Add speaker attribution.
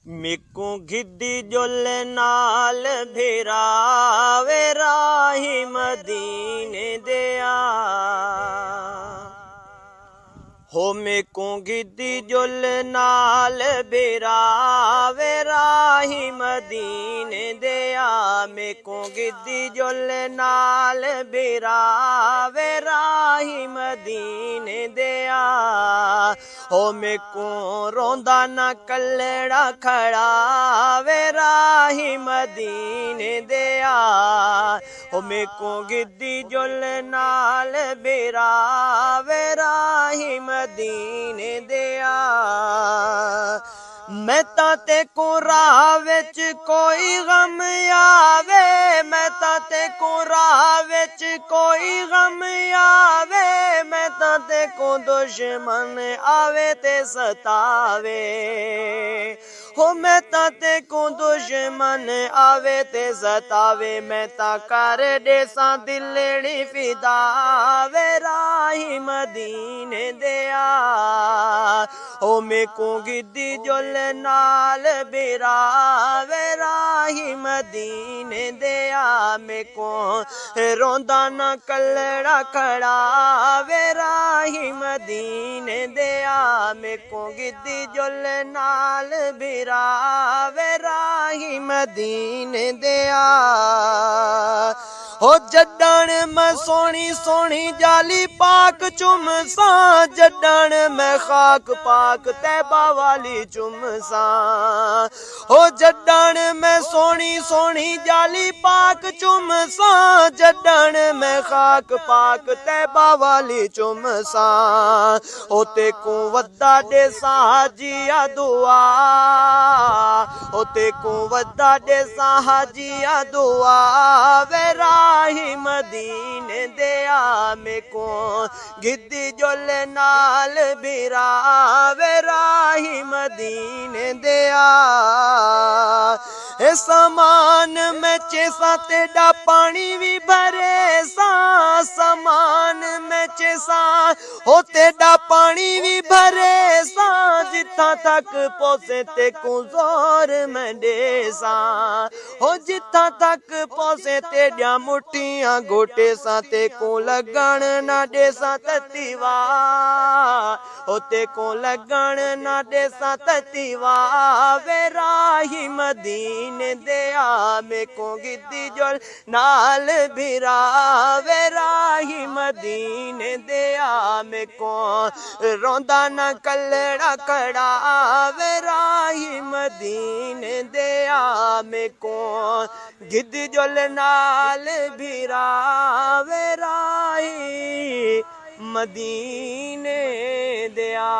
Speaker 1: मिकू giddy जुल नाल भिरावे राही मदीने दिया हो मिकू गिद्दी जुल नाल भिरावे राही मदीने दिया मिकू गिद्दी जुल नाल भिरावे राही मदीने दिया हो मिकू रोंदा न कलड़ा खड़ा वे राही मदीने दिया हो मिकू गिद्दी जुल नाल भिरावे राही मदीने दिया मैं ताते को राह विच कोई गम आवे मैं ताते को राह विच कोई गम आवे मैं ताते को दुश्मन आवे ते सतावे हो मैं ताते को दुश्मन आवे ते सतावे मैं ता कर देसा दिलड़ी फिदा वे राही मदीने दिया हो मिकू गिद्दी जुल नाल भिरावे राही मदीने दिया मिकू रोंदा न कलड़ा खड़ा वे राही मदीने दिया मिकू गिद्दी जुल नाल भिरावे राही मदीने दिया हो जडण मैं सोनी सोनी जाली पाक चुम सा जडण मैं खाक पाक तैबा वाली चुम सा हो जडण मैं सोनी सोनी जाली पाक चुम सा जडण मैं खाक पाक तैबा वाली चुम सा हो ते को वद्दा दे साजिया दुआ हो ते को वद्दा दे साजिया दुआ वे राही मदीने दिया मिकू गिद्दी जुल नाल भिरावे राही मदीने दिया समान में चेसा तेडा पानी भी भरे सा समान में चेसा हो तेडा पानी भी भरे सा जिथा तक पोसे ते को जोर में देसा हो जिथा तक पोसे तेडिया मुठियां गोटे सा ते को लगन ना देसा ततीवा हो ते को लगन ना देसा ततीवा वे राही मदीने दिया मिकू गिद्दी जुल नाल भिरावे राही मदीने दिया मिकू रोंदा न कलड़ा खड़ा वे राही मदीने दिया मिकू गिद्दी जुल नाल भिरावे राही मदीने दिया।